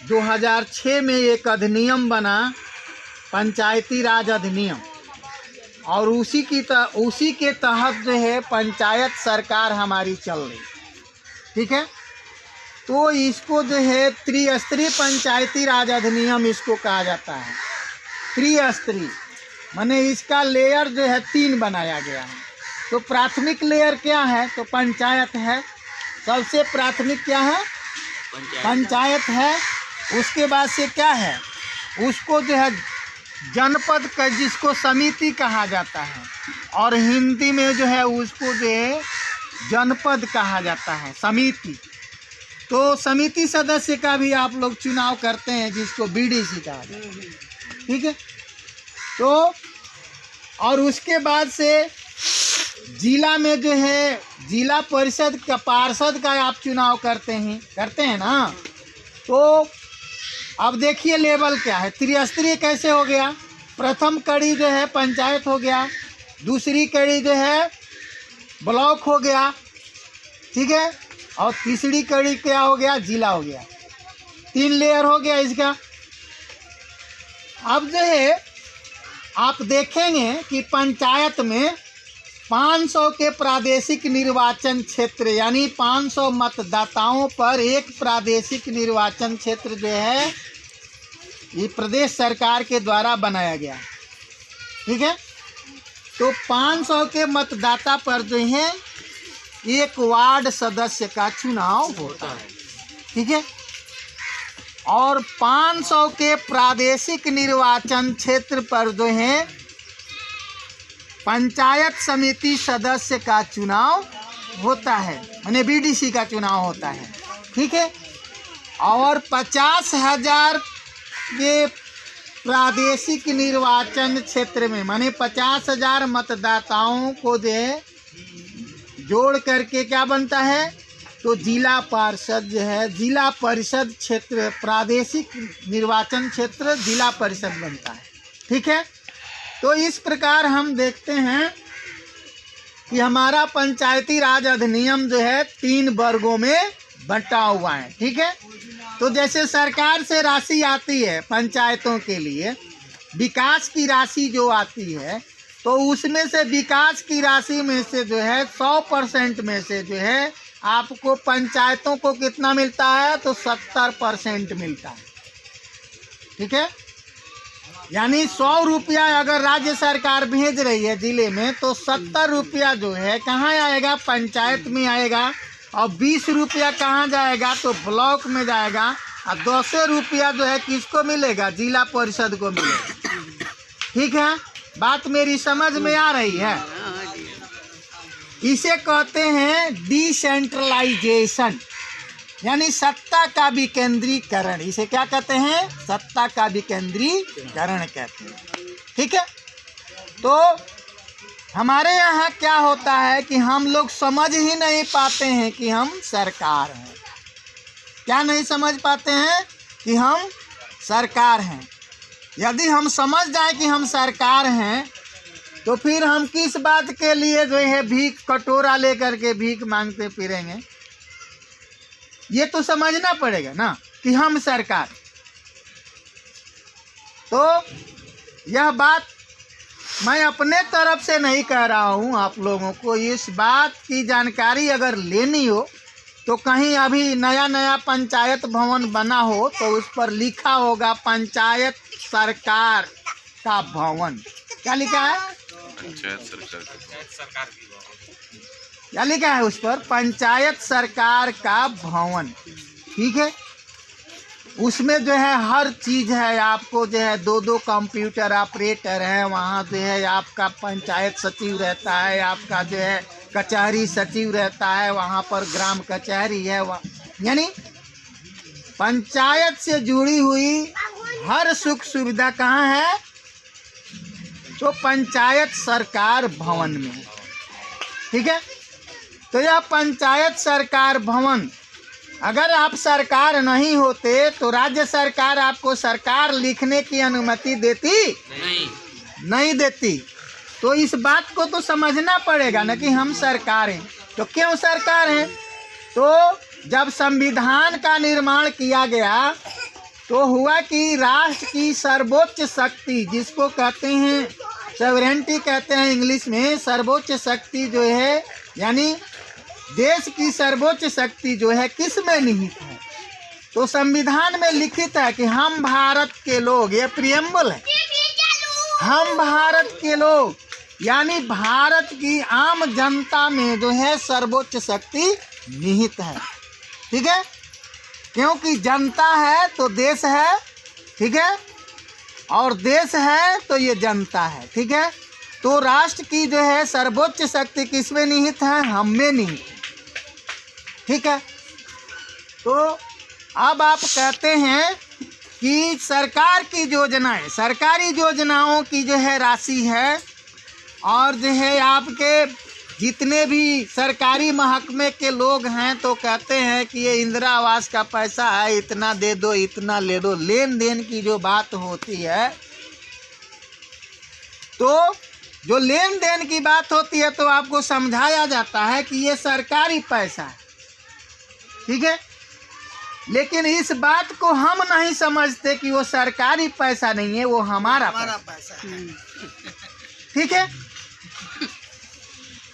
2006 में एक अधिनियम बना, पंचायती राज अधिनियम, और उसी के तहत जो है पंचायत सरकार हमारी चल रही। ठीक है, तो इसको जो है त्रिस्तरीय पंचायती राज अधिनियम इसको कहा जाता है। त्रिस्तरीय माने इसका लेयर जो है 3 बनाया गया है। तो प्राथमिक लेयर क्या है? तो पंचायत है। सबसे प्राथमिक क्या है? पंचायत है। उसके बाद से क्या है? उसको जो है जनपद का, जिसको समिति कहा जाता है, और हिंदी में जो है उसको जो है जनपद कहा जाता है, समिति। तो समिति सदस्य का भी आप लोग चुनाव करते हैं, जिसको बीडीसी कहा जाता है। ठीक है, तो और उसके बाद से जिला में जो है जिला परिषद का, पार्षद का आप चुनाव करते हैं ना। तो अब देखिए लेवल क्या है। त्रिस्तरीय कैसे हो गया? प्रथम कड़ी जो है पंचायत हो गया, दूसरी कड़ी जो है ब्लॉक हो गया, ठीक है, और तीसरी कड़ी क्या हो गया? जिला हो गया। 3 लेयर हो गया इसका। अब जो है आप देखेंगे कि पंचायत में 500 के प्रादेशिक निर्वाचन क्षेत्र, यानी 500 मतदाताओं पर एक प्रादेशिक निर्वाचन क्षेत्र जो है ये प्रदेश सरकार के द्वारा बनाया गया। ठीक है, तो 500 के मतदाता पर जो है एक वार्ड सदस्य का चुनाव होता है। ठीक है, और 500 के प्रादेशिक निर्वाचन क्षेत्र पर जो है पंचायत समिति सदस्य का चुनाव होता है, यानी बीडीसी का चुनाव होता है। ठीक है, और 50,000 के प्रादेशिक निर्वाचन क्षेत्र में, माने 50,000 मतदाताओं को जो है जोड़ करके क्या बनता है? तो जिला पार्षद जो है, जिला परिषद क्षेत्र, प्रादेशिक निर्वाचन क्षेत्र जिला परिषद बनता है। ठीक है, तो इस प्रकार हम देखते हैं कि हमारा पंचायती राज अधिनियम जो है 3 वर्गों में बंटा हुआ है। ठीक है, तो जैसे सरकार से राशि आती है पंचायतों के लिए, विकास की राशि जो आती है, तो उसमें से विकास की राशि में से जो है 100% में से जो है आपको पंचायतों को कितना मिलता है? तो 70% मिलता है। ठीक है, यानी 100 रुपया अगर राज्य सरकार भेज रही है जिले में, तो 70 रुपया जो है कहाँ आएगा? पंचायत में आएगा। और 20 रुपया कहाँ जाएगा? तो ब्लॉक में जाएगा। और 10 रुपया जो है किसको मिलेगा? जिला परिषद को मिलेगा। ठीक है, बात मेरी समझ में आ रही है? इसे कहते हैं डिसेंट्रलाइजेशन, यानी सत्ता का विकेंद्रीकरण। इसे क्या कहते हैं? सत्ता का विकेंद्रीकरण कहते हैं। ठीक है, तो हमारे यहाँ क्या होता है कि हम लोग समझ ही नहीं पाते हैं कि हम सरकार हैं। क्या नहीं समझ पाते हैं? कि हम सरकार हैं। यदि हम समझ जाए कि हम सरकार हैं, तो फिर हम किस बात के लिए जो है भीख कटोरा लेकर के भीख मांगते फिरेंगे? ये तो समझना पड़ेगा ना कि हम सरकार। तो यह बात मैं अपने तरफ से नहीं कह रहा हूँ, आप लोगों को इस बात की जानकारी अगर लेनी हो तो कहीं अभी नया पंचायत भवन बना हो तो उस पर लिखा होगा पंचायत सरकार का भवन। क्या लिखा है? पंचायत सरकार क्या लिखा है उस पर? पंचायत सरकार का भवन। ठीक है, उसमें जो है हर चीज़ है। आपको जो है 2 कंप्यूटर ऑपरेटर हैं, वहाँ जो है आपका पंचायत सचिव रहता है, आपका जो है कचहरी सचिव रहता है, वहाँ पर ग्राम कचहरी है। यानी पंचायत से जुड़ी हुई हर सुख सुविधा कहाँ है? तो पंचायत सरकार भवन में। ठीक है, तो यह पंचायत सरकार भवन, अगर आप सरकार नहीं होते तो राज्य सरकार आपको सरकार लिखने की अनुमति देती? नहीं देती। तो इस बात को तो समझना पड़ेगा ना कि हम सरकार हैं। तो क्यों सरकार हैं? तो जब संविधान का निर्माण किया गया तो हुआ कि राष्ट्र की सर्वोच्च शक्ति, जिसको कहते हैं सॉवरेंटी कहते हैं इंग्लिश में, सर्वोच्च शक्ति जो है यानी देश की सर्वोच्च शक्ति जो है किस में निहित है? तो संविधान में लिखित है कि हम भारत के लोग, ये प्रियम्बल है, हम भारत के लोग यानी भारत की आम जनता में जो है सर्वोच्च शक्ति निहित है। ठीक है, क्योंकि जनता है तो देश है, ठीक है, और देश है तो ये जनता है। ठीक है, तो राष्ट्र की जो है सर्वोच्च शक्ति किस में निहित है? हम में निहित है। ठीक है, तो अब आप कहते हैं कि सरकार की योजनाएं, सरकारी योजनाओं की जो है राशि है, और जो है आपके जितने भी सरकारी महकमे के लोग हैं तो कहते हैं कि ये इंदिरा आवास का पैसा है, इतना दे दो, इतना ले दो। लेन देन की जो बात होती है, तो जो लेन देन की बात होती है तो आपको समझाया जाता है कि ये सरकारी पैसा है। ठीक है, लेकिन इस बात को हम नहीं समझते कि वो सरकारी पैसा नहीं है, वो हमारा पैसा है। ठीक है,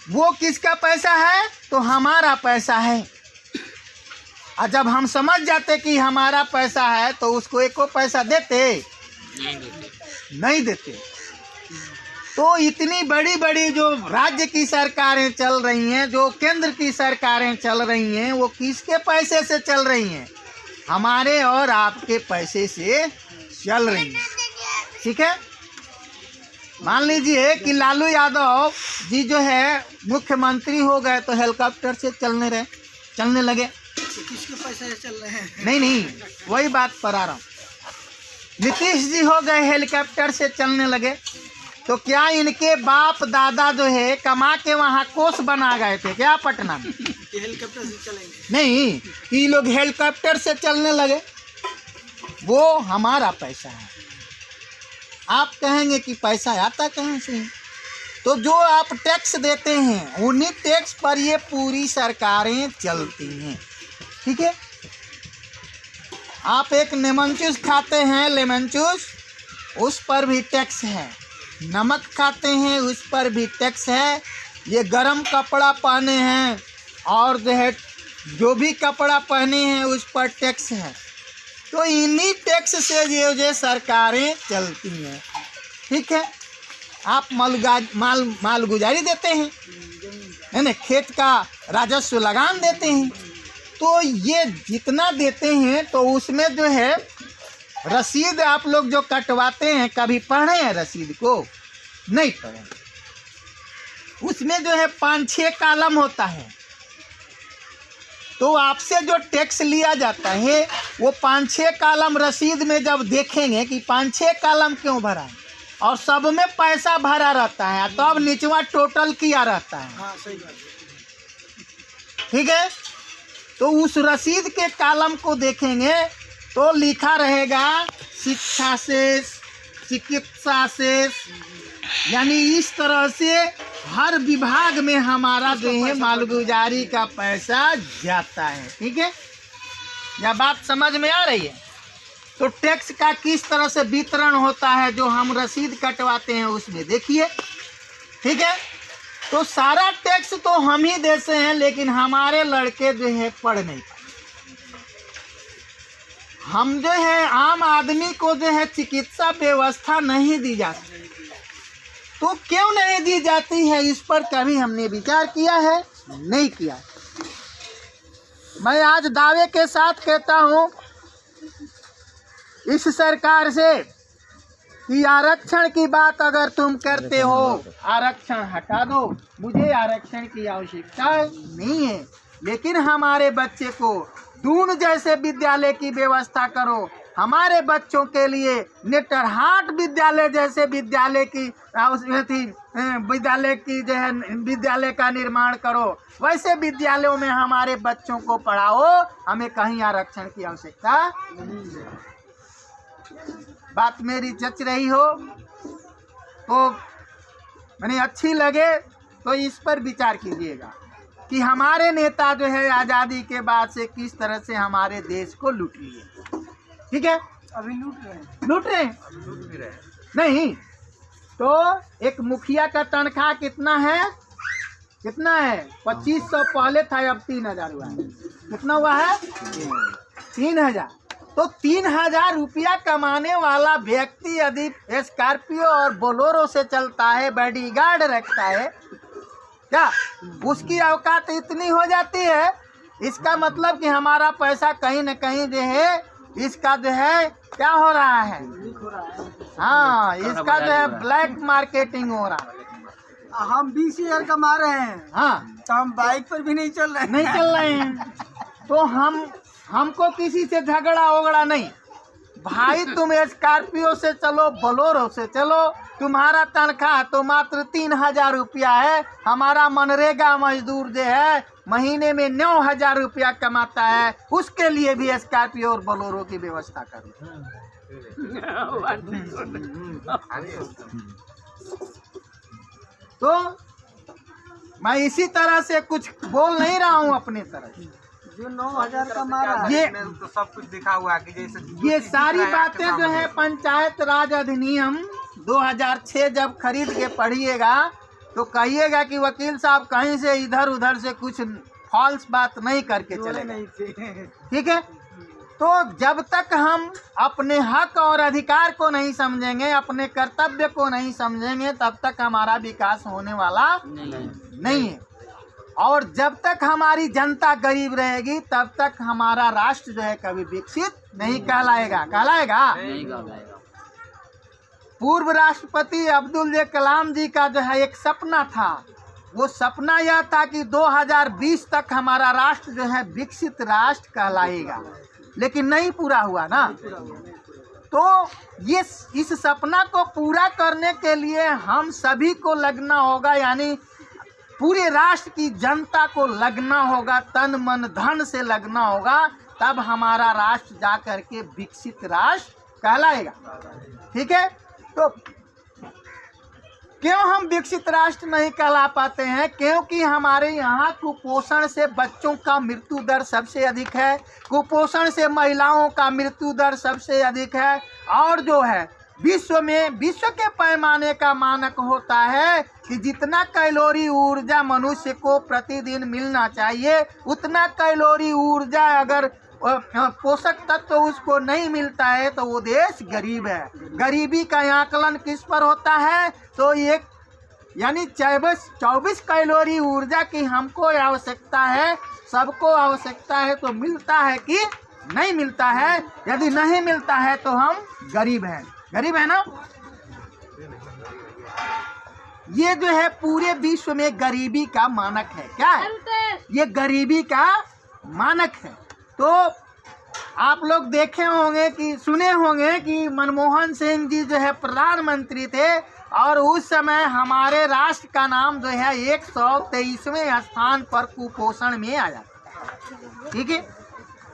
वो किसका पैसा है? तो हमारा पैसा है। और जब हम समझ जाते कि हमारा पैसा है तो उसको एको पैसा देते नहीं देते। तो इतनी बड़ी बड़ी जो राज्य की सरकारें चल रही हैं, जो केंद्र की सरकारें चल रही हैं, वो किसके पैसे से चल रही हैं? हमारे और आपके पैसे से चल रही हैं। ठीक है, मान लीजिए कि लालू यादव जी जो है मुख्यमंत्री हो गए तो हेलीकॉप्टर से चलने लगे। किसके पैसे से चल रहे हैं? नहीं, वही बात पर आ रहा हूँ। नीतीश जी हो गए हेलीकॉप्टर से चलने लगे, तो क्या इनके बाप दादा जो है कमा के वहाँ कोस बना गए थे क्या पटना में? हेलीकॉप्टर से चलेंगे? नहीं, कि लोग हेलीकॉप्टर से चलने लगे। वो हमारा पैसा है। आप कहेंगे कि पैसा आता कहाँ से? तो जो आप टैक्स देते हैं उन्हीं टैक्स पर ये पूरी सरकारें चलती हैं। ठीक है, आप एक लेमन जूस खाते हैं, लेमन जूस, उस पर भी टैक्स है। नमक खाते हैं उस पर भी टैक्स है। ये गरम कपड़ा पहने हैं और जो है जो भी कपड़ा पहने हैं उस पर टैक्स है। तो इन्हीं टैक्स से ये सरकारें चलती हैं। ठीक है, आप मालगुजारी देते हैं, है ना, खेत का राजस्व लगान देते हैं, तो ये जितना देते हैं तो उसमें जो है रसीद आप लोग जो कटवाते हैं, कभी पढ़े हैं रसीद को? नहीं पढ़े। उसमें जो है 5-6 कॉलम होता है। तो आपसे जो टैक्स लिया जाता है वो 5-6 कॉलम रसीद में जब देखेंगे कि 5-6 कॉलम क्यों भरा है और सब में पैसा भरा रहता है, तो अब निचवा टोटल किया रहता है। हाँ, सही बात है। ठीक है, तो उस रसीद के कॉलम को देखेंगे तो लिखा रहेगा शिक्षा शेष, चिकित्सा शेष, यानी इस तरह से हर विभाग में हमारा जो है मालगुजारी का पैसा जाता है। ठीक है, यह बात समझ में आ रही है? तो टैक्स का किस तरह से वितरण होता है जो हम रसीद कटवाते हैं उसमें देखिए। ठीक है, तो सारा टैक्स तो हम ही देते हैं, लेकिन हमारे लड़के जो है पढ़ नहीं पाते। हम जो है आम आदमी को जो है चिकित्सा व्यवस्था नहीं दी जाती। तो क्यों नहीं दी जाती है, इस पर कभी हमने विचार किया है? नहीं किया। मैं आज दावे के साथ कहता हूँ इस सरकार से कि आरक्षण की बात अगर तुम करते हो, आरक्षण हटा दो, मुझे आरक्षण की आवश्यकता नहीं है, लेकिन हमारे बच्चे को दून जैसे विद्यालय की व्यवस्था करो, हमारे बच्चों के लिए नेटरहाट विद्यालय जैसे विद्यालय की विद्यालय की जो है विद्यालय का निर्माण करो, वैसे विद्यालयों में हमारे बच्चों को पढ़ाओ, हमें कहीं आरक्षण की आवश्यकता नहीं है। बात मेरी जच रही हो तो मैंने अच्छी लगे तो इस पर विचार कीजिएगा कि हमारे नेता जो है आज़ादी के बाद से किस तरह से हमारे देश को लूट लिए। ठीक है, अभी लूट रहे हैं। लूट रहे हैं? नहीं, तो एक मुखिया का तनख्वाह कितना है? कितना है? 2500 पहले था, अब 3000 हुआ है। कितना हुआ है? 3000। तो 3000 रुपया कमाने वाला व्यक्ति यदि स्कॉर्पियो और बोलेरो से चलता है, बॉडीगार्ड रखता है, क्या उसकी औकात इतनी हो जाती है? इसका मतलब कि हमारा पैसा कहीं न कहीं जो है, इसका जो है क्या हो रहा है? हाँ, इसका जो है ब्लैक मार्केटिंग हो रहा है। हम 20,000 कमा रहे हैं, हाँ, तो हम बाइक पर भी नहीं चल रहे हैं। नहीं चल रहे हैं, तो हमको किसी से झगड़ा ओगड़ा नहीं। भाई तुम स्कॉर्पियो से चलो, बोलेरो से चलो, तुम्हारा तनख्वाह तो मात्र 3000 रुपया है। हमारा मनरेगा मजदूर जो है महीने में 9000 रुपया कमाता है, उसके लिए भी स्कॉर्पियो और बोलेरो की व्यवस्था करो। तो मैं इसी तरह से कुछ बोल नहीं रहा हूँ अपने तरफ। जो 9,000 कमा रहा है, ये तो सब कुछ लिखा हुआ है कि जैसे ये सारी बातें जो है पंचायत राज अधिनियम 2006 जब खरीद के पढ़िएगा तो कहिएगा कि वकील साहब कहीं से इधर उधर से कुछ फॉल्स बात नहीं करके जोड़े चले। नहीं थे। ठीक है, तो जब तक हम अपने हक और अधिकार को नहीं समझेंगे, अपने कर्तव्य को नहीं समझेंगे, तब तक हमारा विकास होने वाला नहीं है। और जब तक हमारी जनता गरीब रहेगी, तब तक हमारा राष्ट्र जो है कभी विकसित नहीं कहलाएगा। पूर्व राष्ट्रपति अब्दुल कलाम जी का जो है एक सपना था, वो सपना यह था कि 2020 तक हमारा राष्ट्र जो है विकसित राष्ट्र कहलाएगा, लेकिन नहीं पूरा हुआ ना। तो ये इस सपना को पूरा करने के लिए हम सभी को लगना होगा, यानी पूरे राष्ट्र की जनता को लगना होगा, तन मन धन से लगना होगा, तब हमारा राष्ट्र जा कर के विकसित राष्ट्र कहलाएगा। ठीक है, तो क्यों हम विकसित राष्ट्र नहीं कहला पाते हैं? क्योंकि हमारे यहाँ कुपोषण से बच्चों का मृत्यु दर सबसे अधिक है, कुपोषण से महिलाओं का मृत्यु दर सबसे अधिक है, और जो है विश्व के पैमाने का मानक होता है कि जितना कैलोरी ऊर्जा मनुष्य को प्रतिदिन मिलना चाहिए, उतना कैलोरी ऊर्जा अगर पोषक तत्व उसको नहीं मिलता है तो वो देश गरीब है। गरीबी का आकलन किस पर होता है? तो एक यानी 24 कैलोरी ऊर्जा की हमको आवश्यकता है, सबको आवश्यकता है, तो मिलता है कि नहीं मिलता है? यदि नहीं मिलता है तो हम गरीब हैं। गरीब है ना? ये जो है पूरे विश्व में गरीबी का मानक है। क्या है ये? गरीबी का मानक है। तो आप लोग देखे होंगे कि सुने होंगे कि मनमोहन सिंह जी जो है प्रधानमंत्री थे, और उस समय हमारे राष्ट्र का नाम जो है 123वें स्थान पर कुपोषण में आया। ठीक है,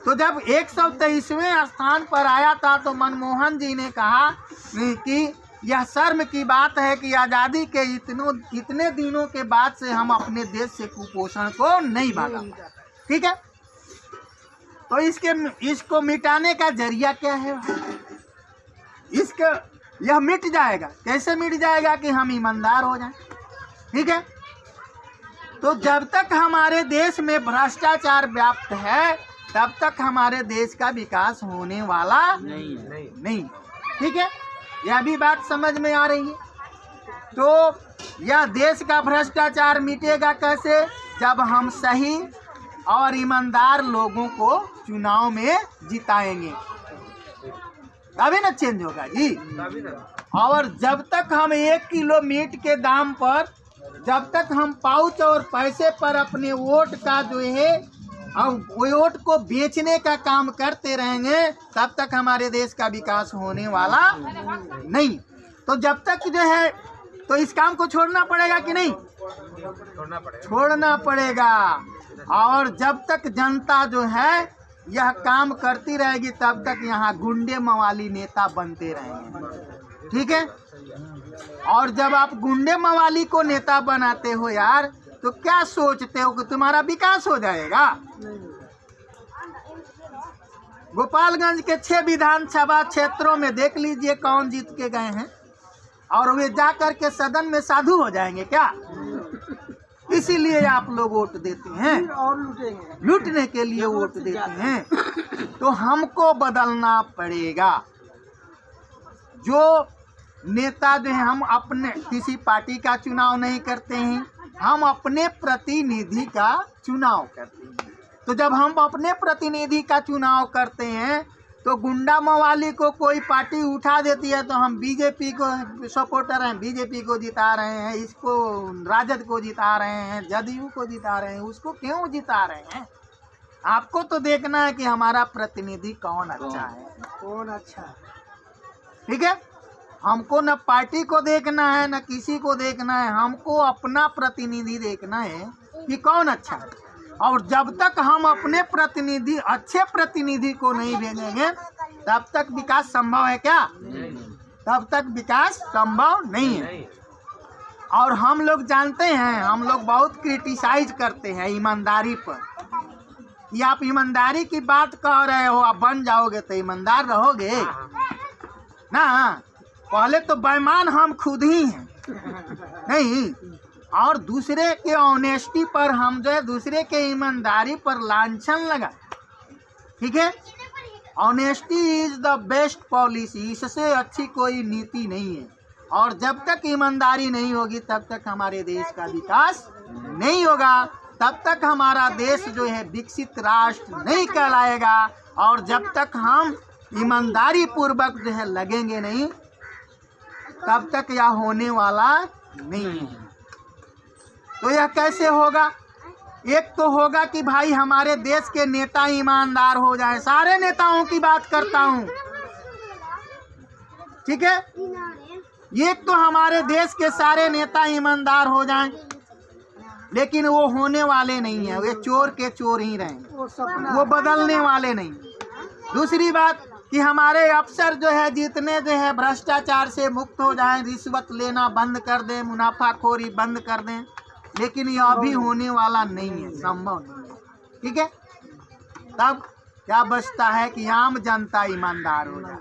तो जब 123वें स्थान पर आया था तो मनमोहन जी ने कहा कि यह शर्म की बात है कि आज़ादी के इतने दिनों के बाद से हम अपने देश से कुपोषण को नहीं भागा। ठीक है, तो इसको मिटाने का जरिया क्या है? यह मिट जाएगा। कैसे मिट जाएगा? कि हम ईमानदार हो जाएं। ठीक है, तो जब तक हमारे देश में भ्रष्टाचार व्याप्त है, तब तक हमारे देश का विकास होने वाला नहीं। ठीक है, यह भी बात समझ में आ रही है। तो यह देश का भ्रष्टाचार मिटेगा कैसे? जब हम सही और ईमानदार लोगों को चुनाव में जिताएंगे, तभी ना चेंज होगा जी। और जब तक हम 1 किलो मीट के दाम पर, जब तक हम पाउच और पैसे पर अपने वोट का जो है वोट को बेचने का काम करते रहेंगे, तब तक हमारे देश का विकास होने वाला नहीं। तो जब तक जो है, तो इस काम को छोड़ना पड़ेगा कि नहीं? छोड़ना पड़ेगा। और जब तक जनता जो है यह काम करती रहेगी, तब तक यहाँ गुंडे मवाली नेता बनते रहेंगे। ठीक है, और जब आप गुंडे मवाली को नेता बनाते हो यार, तो क्या सोचते हो कि तुम्हारा विकास हो जाएगा? गोपालगंज के 6 विधानसभा क्षेत्रों में देख लीजिए कौन जीत के गए हैं, और वे जा कर के सदन में साधु हो जाएंगे क्या? इसीलिए आप लोग वोट देते हैं, और लूटेंगे। लूटने के लिए वोट देते हैं। तो हमको बदलना पड़ेगा। जो नेता जो है, हम अपने किसी पार्टी का चुनाव नहीं करते हैं, हम अपने प्रतिनिधि का चुनाव करते हैं। तो जब हम अपने प्रतिनिधि का चुनाव करते हैं तो गुंडा मवाली को कोई पार्टी उठा देती है तो हम बीजेपी को सपोर्टर हैं, बीजेपी को जिता रहे हैं, इसको राजद को जिता रहे हैं, जदयू को जिता रहे हैं। उसको क्यों जिता रहे हैं? आपको तो देखना है कि हमारा प्रतिनिधि कौन अच्छा है, कौन अच्छा है। ठीक है? हमको न पार्टी को देखना है न किसी को देखना है, हमको अपना प्रतिनिधि देखना है कि कौन अच्छा है। और जब तक हम अपने प्रतिनिधि, अच्छे प्रतिनिधि को नहीं भेजेंगे तब तक विकास संभव है क्या? तब तक विकास संभव नहीं है। और हम लोग जानते हैं, हम लोग बहुत क्रिटिसाइज करते हैं ईमानदारी पर, कि आप ईमानदारी की बात कह रहे हो, आप बन जाओगे तो ईमानदार रहोगे ना। पहले तो बेईमान हम खुद ही हैं नहीं, और दूसरे के ऑनेस्टी पर हम जो है, दूसरे के ईमानदारी पर लांछन लगा। ठीक है? Honesty is the best policy, इससे अच्छी कोई नीति नहीं है। और जब तक ईमानदारी नहीं होगी तब तक हमारे देश का विकास नहीं होगा, तब तक हमारा देश जो है विकसित राष्ट्र नहीं कहलाएगा। और जब तक हम ईमानदारी पूर्वक जो है लगेंगे नहीं, तब तक यह होने वाला नहीं है। तो यह कैसे होगा? एक तो होगा कि भाई हमारे देश के नेता ईमानदार हो जाएं। सारे नेताओं की बात करता हूँ, ठीक है? एक तो हमारे देश के सारे नेता ईमानदार हो जाएं, लेकिन वो होने वाले नहीं है, वे चोर के चोर ही रहेंगे, वो बदलने वाले नहीं। दूसरी बात कि हमारे अफसर जो है जितने जो है भ्रष्टाचार से मुक्त हो जाएं, रिश्वत लेना बंद कर दें, मुनाफाखोरी बंद कर दें, लेकिन यह भी होने वाला नहीं है, संभव नहीं है। ठीक है? तब क्या बचता है कि आम जनता ईमानदार हो जाए।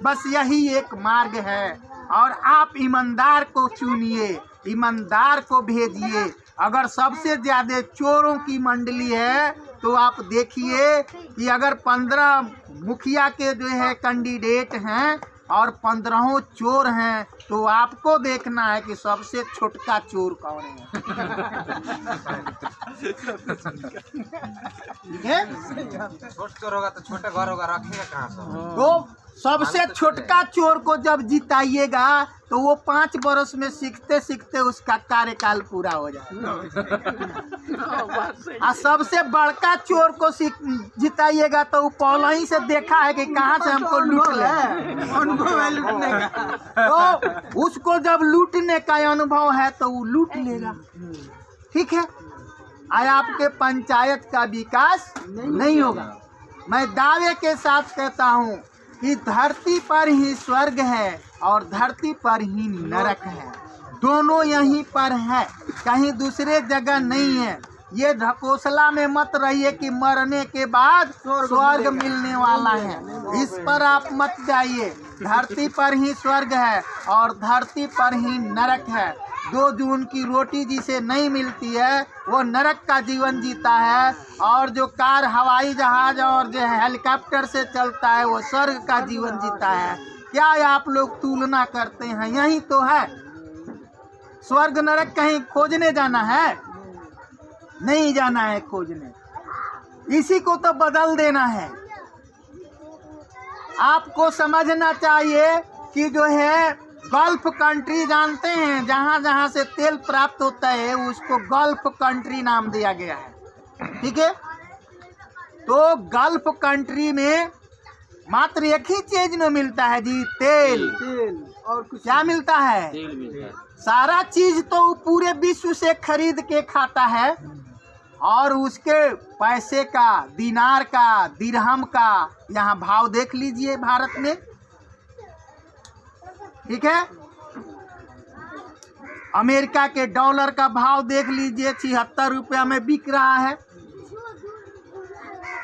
बस यही एक मार्ग है, और आप ईमानदार को चुनिए, ईमानदार को भेजिए। अगर सबसे ज़्यादा चोरों की मंडली है तो आप देखिए कि अगर 15 मुखिया के जो है कैंडिडेट हैं और 15 चोर हैं, तो आपको देखना है कि सबसे छोटका चोर कौन है। ठीक है? छोट चोर होगा तो छोटे घर होगा, रखेगा कहाँ से? तो सबसे छोटका चोर को जब जिताइएगा तो वो 5 वर्ष में सीखते सीखते उसका कार्यकाल पूरा हो जाएगा। और सबसे बड़का चोर को जिताइएगा तो वो पहले ही से देखा है कि कहाँ से हमको लूट ले, अनुभव है लूटने का। तो उसको जब लूटने का अनुभव है तो वो लूट लेगा। ठीक है? आज आपके पंचायत का विकास नहीं होगा। मैं दावे के साथ कहता हूँ कि धरती पर ही स्वर्ग है और धरती पर ही नरक है, दोनों यहीं पर है, कहीं दूसरे जगह नहीं है। ये ढकोसला में मत रहिए कि मरने के बाद स्वर्ग मिलने वाला है, इस पर आप मत जाइए। धरती पर ही स्वर्ग है और धरती पर ही नरक है। 2 जून की रोटी जिसे नहीं मिलती है वो नरक का जीवन जीता है, और जो कार, हवाई जहाज और जो हेलीकॉप्टर से चलता है वो स्वर्ग का जीवन जीता है। क्या आप लोग तुलना करते हैं? यही तो है। स्वर्ग नरक कहीं खोजने जाना है? नहीं जाना है खोजने, इसी को तो बदल देना है। आपको समझना चाहिए कि जो है गल्फ कंट्री जानते हैं, जहाँ जहाँ से तेल प्राप्त होता है उसको गल्फ कंट्री नाम दिया गया है। ठीक है? तो गल्फ कंट्री में मात्र एक ही चीज में मिलता है जी, तेल। और कुछ क्या मिलता है? सारा चीज तो वो पूरे विश्व से खरीद के खाता है, और उसके पैसे का, दिनार का, दिरहम का यहाँ भाव देख लीजिए भारत में। ठीक है? अमेरिका के डॉलर का भाव देख लीजिए, 76 रुपया में बिक रहा है।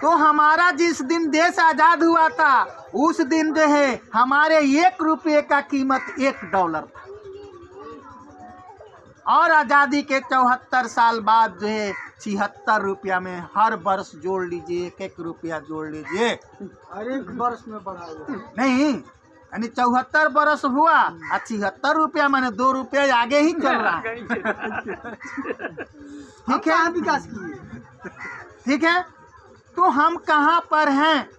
तो हमारा जिस दिन देश आजाद हुआ था उस दिन जो है हमारे 1 रुपये का कीमत $1 था, और आज़ादी के 74 साल बाद जो है 76 रुपया में हर वर्ष जोड़ लीजिए, 1 रुपया जोड़ लीजिए। हर एक वर्ष में बढ़ा हुआ। नहीं, यानी 74 बरस हुआ और 76 रुपया माने 2 रुपया आगे ही चल रहा है। ठीक है, विकास किए। ठीक है। तो हम कहाँ पर हैं,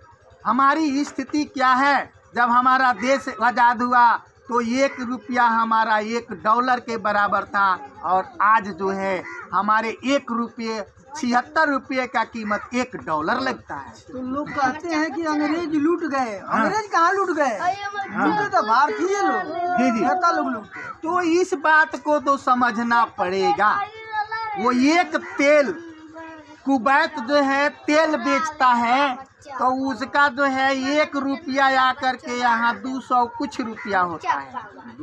हमारी स्थिति क्या है? जब हमारा देश आज़ाद हुआ तो 1 रुपया हमारा $1 के बराबर था, और आज जो है हमारे 1 रुपये 76 रुपये का कीमत $1 लगता है। तो लोग कहते हैं कि अंग्रेज लूट गए। अंग्रेज कहाँ लूट गए? लूटे तो भारतीय लोग, जी जी। नेता लोग लूटे। तो इस बात को तो समझना पड़ेगा। वो एक तेल, कुवैत जो है तेल बेचता है, तो उसका जो है 1 रुपया आकर के यहाँ 200 कुछ रुपया होता है।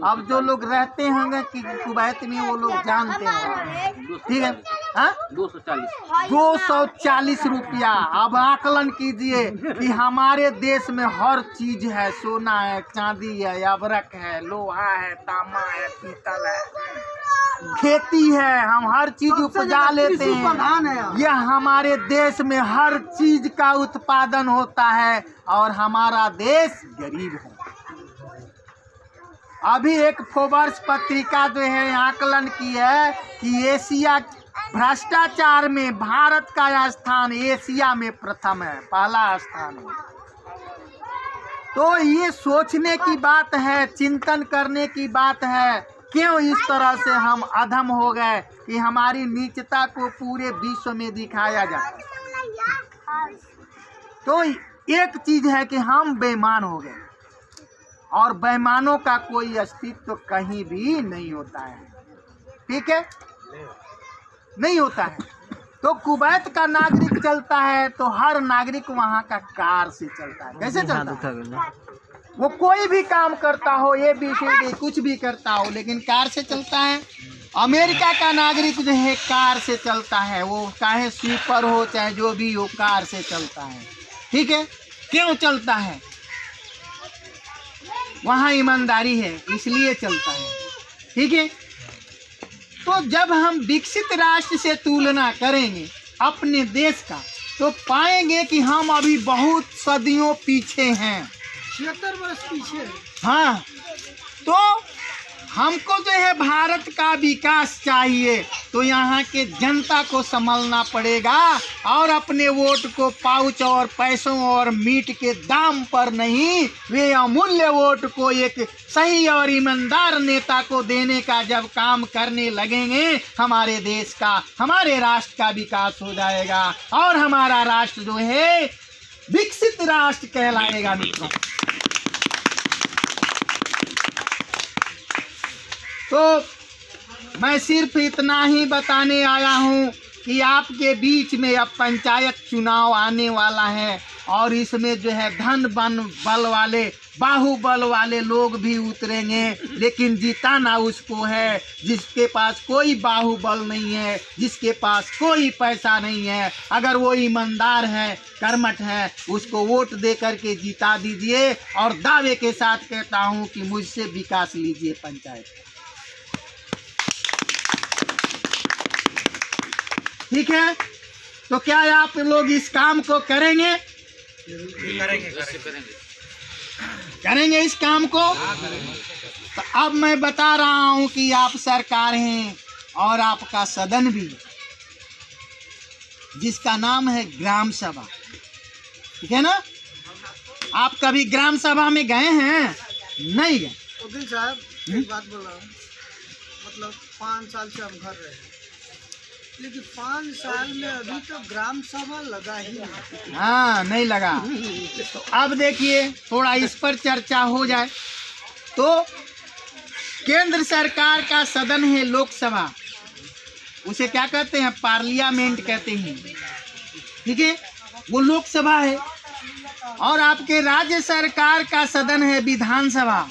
अब जो लोग रहते होंगे कि कुवैत में वो लोग जानते हैं, ठीक है, हाँ 240 रुपया। अब आकलन कीजिए कि हमारे देश में हर चीज है, सोना है, चांदी है, अबरक है, लोहा है, तांबा है, पीतल है, खेती है, हम हर चीज उपजा लेते हैं। यह हमारे देश में हर चीज का उत्पादन होता है, और हमारा देश गरीब है। अभी एक फोर्ब्स पत्रिका जो है आकलन की है कि एशिया भ्रष्टाचार में भारत का स्थान एशिया में प्रथम है, पहला स्थान है। तो ये सोचने की बात है, चिंतन करने की बात है, क्यों इस तरह से हम अधम हो गए कि हमारी नीचता को पूरे विश्व में दिखाया जाता है। तो एक चीज है कि हम बेईमान हो गए, और बेईमानों का कोई अस्तित्व कहीं भी नहीं होता है। ठीक है, नहीं होता है। तो कुवैत का नागरिक चलता है तो हर नागरिक वहाँ का कार से चलता है। कैसे चलता है? वो कोई भी काम करता हो, ABCD कुछ भी करता हो, लेकिन कार से चलता है। अमेरिका का नागरिक जो है कार से चलता है, वो चाहे स्वीपर हो चाहे जो भी हो, कार से चलता है। ठीक है, क्यों चलता है? वहाँ ईमानदारी है, इसलिए चलता है। ठीक है। तो जब हम विकसित राष्ट्र से तुलना करेंगे अपने देश का, तो पाएंगे कि हम अभी बहुत सदियों पीछे हैं, 76 वर्ष पीछे। हाँ। तो हमको जो है भारत का विकास चाहिए, तो यहाँ के जनता को संभलना पड़ेगा, और अपने वोट को पाउच और पैसों और मीट के दाम पर नहीं, वे अमूल्य वोट को एक सही और ईमानदार नेता को देने का जब काम करने लगेंगे, हमारे देश का, हमारे राष्ट्र का विकास हो जाएगा, और हमारा राष्ट्र जो है विकसित राष्ट्र कहलाएगा। मित्रों, तो मैं सिर्फ इतना ही बताने आया हूँ कि आपके बीच में अब पंचायत चुनाव आने वाला है, और इसमें जो है धन बल वाले, बाहुबल वाले लोग भी उतरेंगे, लेकिन जिताना उसको है जिसके पास कोई बाहुबल नहीं है, जिसके पास कोई पैसा नहीं है। अगर वो ईमानदार है, कर्मठ है, उसको वोट दे करके जिता दीजिए, और दावे के साथ कहता हूँ कि मुझसे विकास लीजिए पंचायत। ठीक है, तो क्या आप लोग इस काम को करेंगे? करेंगे इस काम को। तो अब मैं बता रहा हूं कि आप सरकार हैं, और आपका सदन भी, जिसका नाम है ग्राम सभा। ठीक है ना? आप कभी ग्राम सभा में गए हैं? नहीं गए। वकील साहब, एक बात बोल रहा हूँ, मतलब 5 साल से हम घर रहे हैं, लेकिन 5 साल में अभी तो ग्राम सभा लगा ही नहीं। हाँ, नहीं लगा। तो अब देखिए, थोड़ा इस पर चर्चा हो जाए। तो केंद्र सरकार का सदन है लोकसभा, उसे क्या कहते हैं? पार्लियामेंट कहते हैं। ठीक है, वो लोकसभा है। और आपके राज्य सरकार का सदन है विधानसभा।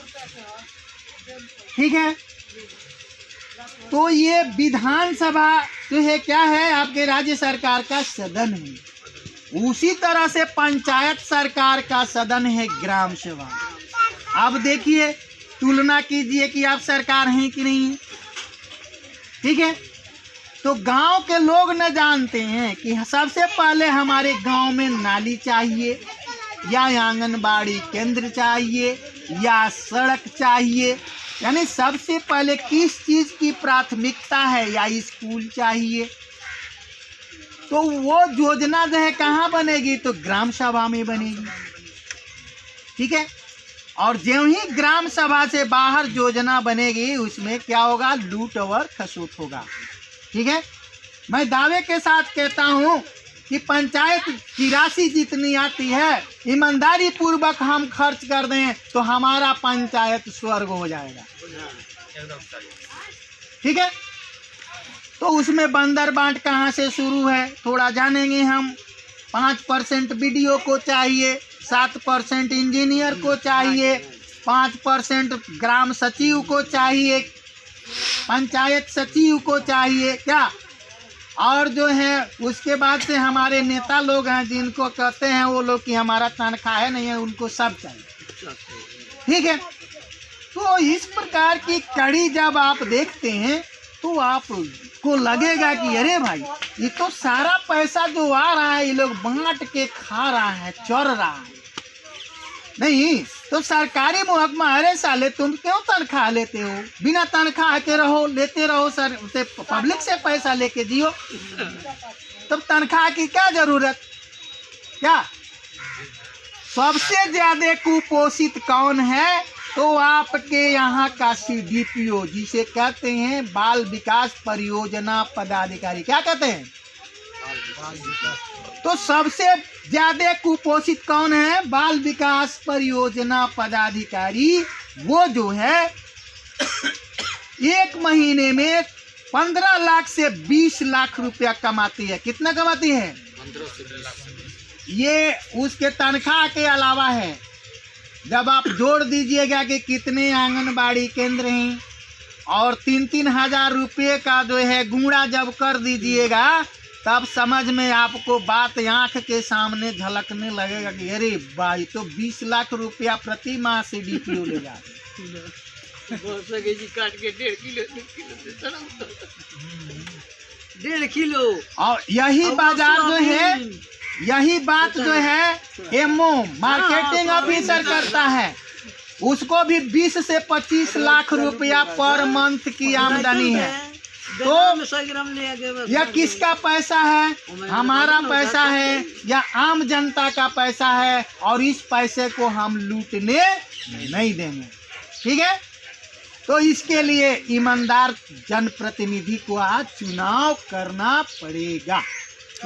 ठीक है, तो ये विधानसभा जो है क्या है? आपके राज्य सरकार का सदन है। उसी तरह से पंचायत सरकार का सदन है ग्राम सभा। अब देखिए, तुलना कीजिए कि आप सरकार हैं कि नहीं है। ठीक है, तो गांव के लोग न जानते हैं कि सबसे पहले हमारे गांव में नाली चाहिए, या आंगनबाड़ी केंद्र चाहिए, या सड़क चाहिए। यानी सबसे पहले किस चीज़ की प्राथमिकता है, या स्कूल चाहिए। तो वो योजना जो है कहाँ बनेगी, तो ग्राम सभा में बनेगी। ठीक है, और जो ही ग्राम सभा से बाहर योजना बनेगी उसमें क्या होगा, लूट और खसूट होगा। ठीक है, मैं दावे के साथ कहता हूँ कि पंचायत की राशि जितनी आती है ईमानदारी पूर्वक हम खर्च कर दें तो हमारा पंचायत स्वर्ग हो जाएगा। ठीक है, तो उसमें बंदर बांट कहाँ से शुरू है थोड़ा जानेंगे हम। 5% बीडीओ को चाहिए, 7% इंजीनियर को चाहिए, 5% ग्राम सचिव को चाहिए, पंचायत सचिव को चाहिए क्या, और जो है उसके बाद से हमारे नेता लोग हैं जिनको कहते हैं वो लोग कि हमारा तनख्वाह है नहीं है, उनको सब चाहिए। ठीक है, तो इस प्रकार की कड़ी जब आप देखते हैं तो आपको लगेगा कि अरे भाई ये तो सारा पैसा जो आ रहा है ये लोग बांट के खा रहा है, चढ़ रहा है। नहीं तो सरकारी महकमा, अरे साले तुम क्यों तनख्वाह लेते हो, बिना तनख्वाह के रहो, लेते रहो सर से पब्लिक से पैसा लेके जियो, तब तनख्वाह की क्या जरूरत। क्या सबसे ज्यादा कुपोषित कौन है, तो आपके यहाँ का CDPO जिसे कहते हैं बाल विकास परियोजना पदाधिकारी। क्या कहते हैं, तो सबसे ज्यादा कुपोषित कौन है, बाल विकास परियोजना पदाधिकारी। वो जो है एक महीने में 15 लाख से 20 लाख रुपया कमाती है। कितना कमाती है, 15 से 20 लाख। ये उसके तनख्वाह के अलावा है। जब आप जोड़ दीजिएगा कि कितने आंगनबाड़ी केंद्र हैं और 3-3 हजार रुपये का जो है गुणा जब कर दीजिएगा तब समझ में आपको बात आंख के सामने झलकने लगेगा कि अरे भाई तो 20 लाख रुपया प्रति माह से CDPO ले जा। 1.5 किलो। और यही बाजार जो है, यही बात जो है MO मार्केटिंग ऑफिसर करता है, उसको भी 20 से 25 लाख रुपया पर मंथ की आमदनी है। तो यह किसका पैसा है, हमारा पैसा है या आम जनता का पैसा है, और इस पैसे को हम लूटने नहीं देंगे। ठीक है, तो इसके लिए ईमानदार जनप्रतिनिधि को आज चुनाव करना पड़ेगा।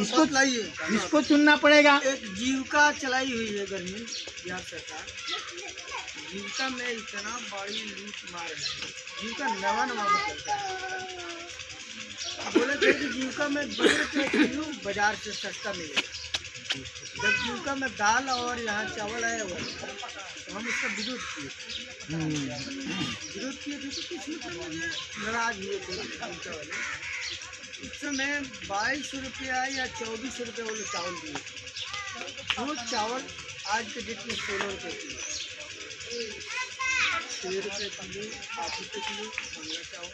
इसको चुनना पड़ेगा। एक जीविका चलाई हुई है गर्मी बिहार सरकार, जीविका में इतना बड़ी लूट मार है। जीविका नवा निकलता है, बोले थे कि जीविका में 2 रुपये किलो बाजार से सस्ता मिलेगा। जब जीविका में दाल और यहाँ चावल आया हुआ तो हम इसका विरोध किए थे तो कुछ मतलब मुझे नाराज हुए थे जीविका वाले। उस समय 22 रुपया या 24 रुपये वाले चावल दिए। वो चावल आज के डेट में 16 रुपये किलो, 6 रुपये किलो, 8 रुपये किलो महंगा चावल।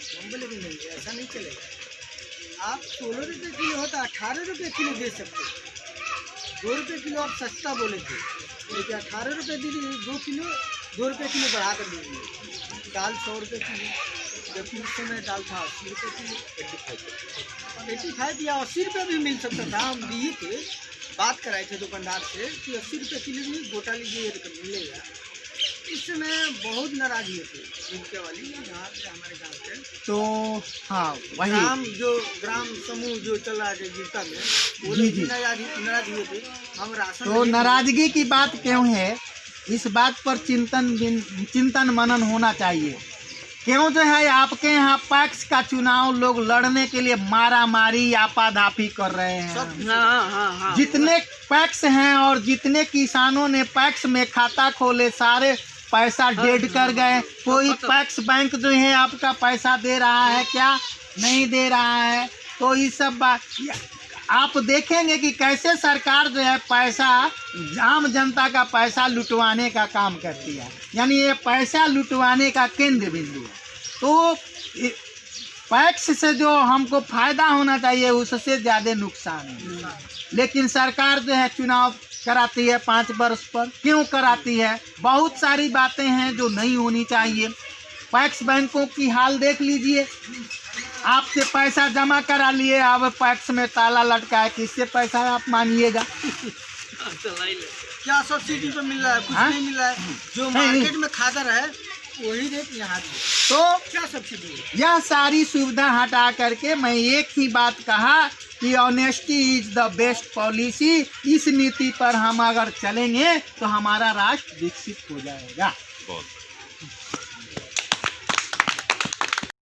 हम बोले कि नहीं, ऐसा नहीं चलेगा। आप 16 रुपये किलो हो तो 18 रुपये किलो दे सकते। 2 रुपये किलो आप सस्ता बोले थे, लेकिन 18 रुपये दीजिए, 2 किलो 2 रुपये किलो बढ़ा कर दीजिए। दाल 100 रुपये किलो, जबकि उस समय दाल था 80 रुपये किलो, 85 या 80 रुपये भी मिल सकता था। हम दिए थे, बात कराए थे दुकानदार से कि 80 रुपये किलो भी गोटा लीजिए तो मिलेगा। इस समय बहुत नाराज हुए थे जीविका वाली यहाँ से, हमारे गाँव से। तो हाँ वही ग्राम समूह जो चल रहा है जीविका में, वो नाराज हुए थे। हम राशन तो नाराजगी की बात क्यों है, इस बात पर चिंतन मनन होना चाहिए। क्यों जो है आपके यहाँ पैक्स का चुनाव लोग लड़ने के लिए मारा मारी आपाधापी कर रहे हैं। जितने पैक्स हैं और जितने किसानों ने पैक्स में खाता खोले सारे पैसा डेड कर गए। कोई पैक्स बैंक जो है आपका पैसा दे रहा है क्या, नहीं दे रहा है। तो ये सब बात आप देखेंगे कि कैसे सरकार जो है पैसा, आम जनता का पैसा लुटवाने का काम करती है, यानी ये पैसा लुटवाने का केंद्र बिंदु है। तो पैक्स से जो हमको फायदा होना चाहिए उससे ज़्यादा नुकसान है। लेकिन सरकार जो है चुनाव कराती है 5 वर्ष पर। क्यों कराती है? बहुत सारी बातें हैं जो नहीं होनी चाहिए। पैक्स बैंकों की हाल देख लीजिए, आपसे पैसा जमा करा लिए, अब पैक्स में ताला लटका है, किससे पैसा आप मांगिएगा? क्या सब्सिडी पे मिल रहा है? कुछ हाँ? नहीं मिल रहा है। जो नहीं। मार्केट में खादर है वही रेट यहाँ भी। तो क्या सब्सिडी है? यह सारी सुविधा हटा करके मैं एक ही बात कहा कि honesty is the best policy. इस नीति पर हम अगर चलेंगे तो हमारा राष्ट्र विकसित हो जाएगा। बहुत